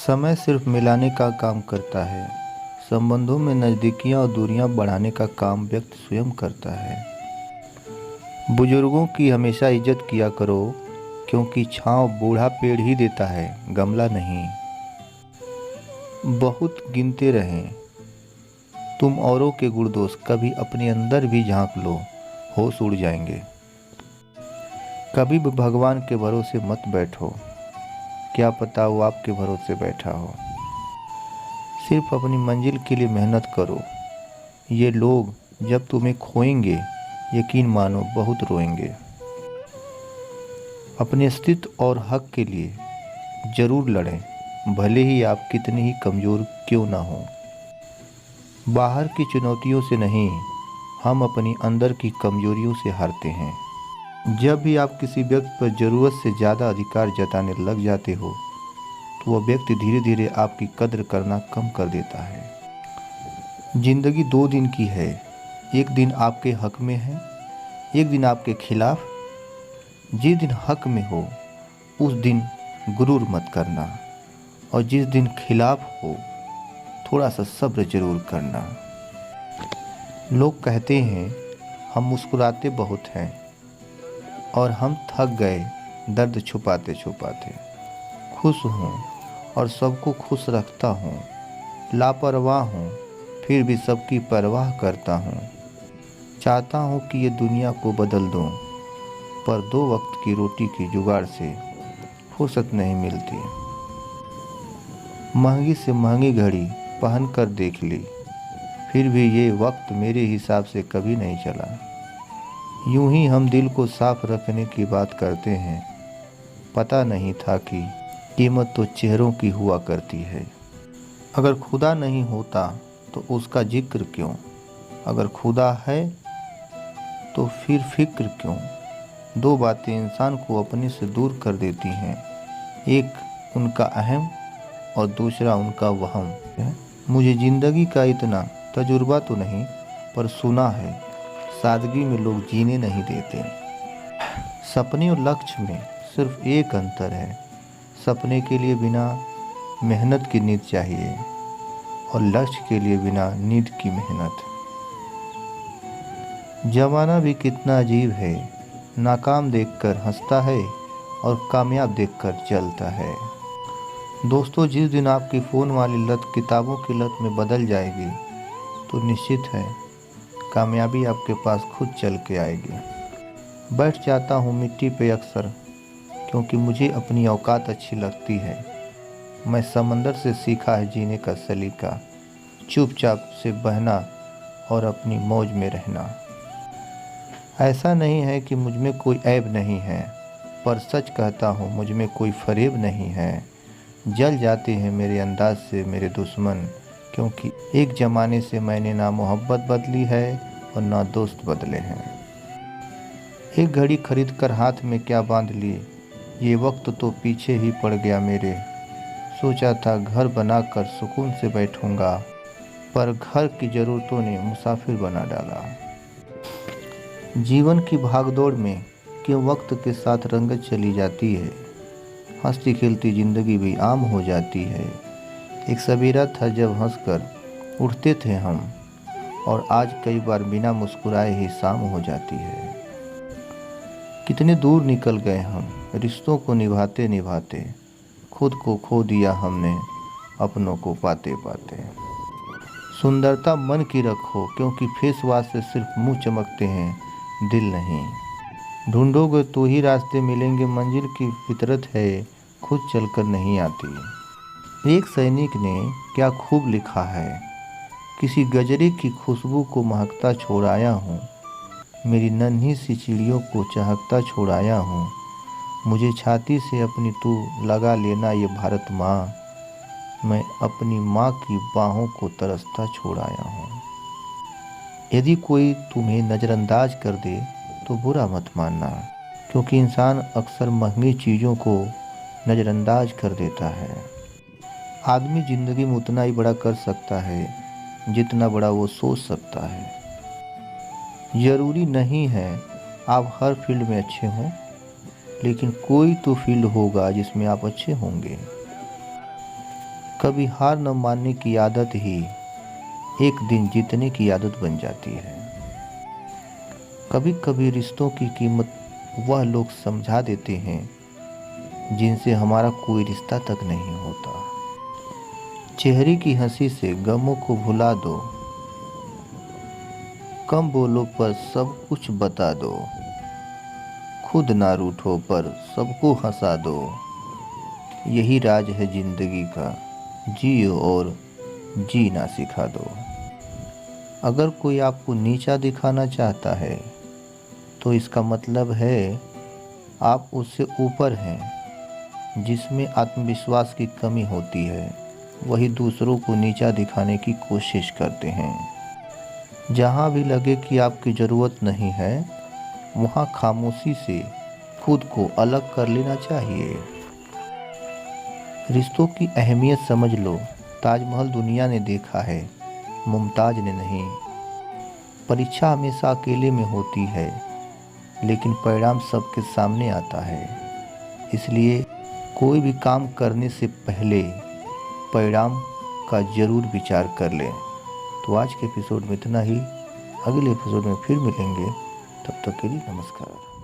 समय सिर्फ मिलाने का काम करता है। संबंधों में नज़दीकियाँ और दूरियां बढ़ाने का काम व्यक्ति स्वयं करता है। बुजुर्गों की हमेशा इज्जत किया करो, क्योंकि छांव बूढ़ा पेड़ ही देता है, गमला नहीं। बहुत गिनते रहें तुम औरों के गुण दोष, कभी अपने अंदर भी झांक लो, होश उड़ जाएंगे। कभी भी भगवान के भरोसे मत बैठो, क्या पता वो आपके भरोसे बैठा हो। सिर्फ अपनी मंजिल के लिए मेहनत करो। ये लोग जब तुम्हें खोएंगे, यकीन मानो बहुत रोएंगे। अपने अस्तित्व और हक के लिए जरूर लड़ें, भले ही आप कितने ही कमज़ोर क्यों ना हो। बाहर की चुनौतियों से नहीं, हम अपनी अंदर की कमजोरियों से हारते हैं। जब भी आप किसी व्यक्ति पर ज़रूरत से ज़्यादा अधिकार जताने लग जाते हो, तो वह व्यक्ति धीरे धीरे आपकी कद्र करना कम कर देता है। जिंदगी 2 दिन की है, एक दिन आपके हक में है, एक दिन आपके खिलाफ। जिस दिन हक में हो उस दिन गुरूर मत करना, और जिस दिन खिलाफ हो थोड़ा सा सब्र जरूर करना। लोग कहते हैं हम मुस्कुराते बहुत हैं, और हम थक गए दर्द छुपाते छुपाते। खुश हूँ और सबको खुश रखता हूँ, लापरवाह हूँ फिर भी सबकी परवाह करता हूँ। चाहता हूँ कि ये दुनिया को बदल दूँ, पर 2 वक्त की रोटी की जुगाड़ से फुर्सत नहीं मिलती। महंगी से महंगी घड़ी पहन कर देख ली, फिर भी ये वक्त मेरे हिसाब से कभी नहीं चला। यूं ही हम दिल को साफ रखने की बात करते हैं, पता नहीं था कि कीमत तो चेहरों की हुआ करती है। अगर खुदा नहीं होता तो उसका जिक्र क्यों, अगर खुदा है तो फिर फिक्र क्यों। 2 बातें इंसान को अपने से दूर कर देती हैं, एक उनका अहम और दूसरा उनका वहम। मुझे ज़िंदगी का इतना तजुर्बा तो नहीं, पर सुना है सादगी में लोग जीने नहीं देते। सपने और लक्ष्य में सिर्फ एक अंतर है, सपने के लिए बिना मेहनत की नींद चाहिए, और लक्ष्य के लिए बिना नींद की मेहनत। जमाना भी कितना अजीब है, नाकाम देखकर हंसता है और कामयाब देखकर जलता है। दोस्तों, जिस दिन आपकी फ़ोन वाली लत किताबों की लत में बदल जाएगी, तो निश्चित है कामयाबी आपके पास खुद चल के आएगी। बैठ जाता हूँ मिट्टी पे अक्सर, क्योंकि मुझे अपनी औकात अच्छी लगती है। मैं समंदर से सीखा है जीने का सलीका, चुपचाप से बहना और अपनी मौज में रहना। ऐसा नहीं है कि मुझ में कोई ऐब नहीं है, पर सच कहता हूँ मुझ में कोई फरेब नहीं है। जल जाते हैं मेरे अंदाज से मेरे दुश्मन, क्योंकि एक ज़माने से मैंने ना मोहब्बत बदली है और ना दोस्त बदले हैं। एक घड़ी खरीद कर हाथ में क्या बांध लिए, ये वक्त तो पीछे ही पड़ गया मेरे। सोचा था घर बनाकर सुकून से बैठूंगा, पर घर की ज़रूरतों ने मुसाफिर बना डाला। जीवन की भागदौड़ में क्यों वक्त के साथ रंगत चली जाती है, हंसती खेलती ज़िंदगी भी आम हो जाती है। एक सवेरा था जब हंसकर उठते थे हम, और आज कई बार बिना मुस्कुराए ही शाम हो जाती है। कितने दूर निकल गए हम रिश्तों को निभाते निभाते, खुद को खो दिया हमने अपनों को पाते पाते। सुंदरता मन की रखो, क्योंकि फेस वॉश से सिर्फ मुंह चमकते हैं, दिल नहीं। ढूंढोगे तो ही रास्ते मिलेंगे, मंजिल की फितरत है, खुद चलकर नहीं आती। एक सैनिक ने क्या खूब लिखा है, किसी गजरे की खुशबू को महकता छोड़ाया हूँ, मेरी नन्ही सी चिड़ियों को चहकता छोड़ाया हूँ। मुझे छाती से अपनी तू लगा लेना ये भारत माँ, मैं अपनी माँ की बाहों को तरसता छोड़ाया हूँ। यदि कोई तुम्हें नज़रअंदाज कर दे तो बुरा मत मानना, क्योंकि इंसान अक्सर महंगी चीज़ों को नज़रअंदाज कर देता है। आदमी ज़िंदगी में उतना ही बड़ा कर सकता है जितना बड़ा वो सोच सकता है। ज़रूरी नहीं है आप हर फील्ड में अच्छे हों, लेकिन कोई तो फील्ड होगा जिसमें आप अच्छे होंगे। कभी हार न मानने की आदत ही एक दिन जीतने की आदत बन जाती है। कभी कभी रिश्तों की कीमत वह लोग समझा देते हैं जिनसे हमारा कोई रिश्ता तक नहीं होता। चेहरे की हंसी से गमों को भुला दो, कम बोलो पर सब कुछ बता दो, खुद ना रूठो पर सबको हंसा दो। यही राज है जिंदगी का, जियो और जीना सिखा दो। अगर कोई आपको नीचा दिखाना चाहता है तो इसका मतलब है आप उससे ऊपर हैं। जिसमें आत्मविश्वास की कमी होती है वही दूसरों को नीचा दिखाने की कोशिश करते हैं। जहाँ भी लगे कि आपकी ज़रूरत नहीं है वहाँ खामोशी से खुद को अलग कर लेना चाहिए। रिश्तों की अहमियत समझ लो। ताजमहल दुनिया ने देखा है, मुमताज़ ने नहीं। परीक्षा हमेशा अकेले में होती है लेकिन परिणाम सबके सामने आता है। इसलिए कोई भी काम करने से पहले परिणाम का ज़रूर विचार कर लें। तो आज के एपिसोड में इतना ही। अगले एपिसोड में फिर मिलेंगे। तब तक के लिए नमस्कार।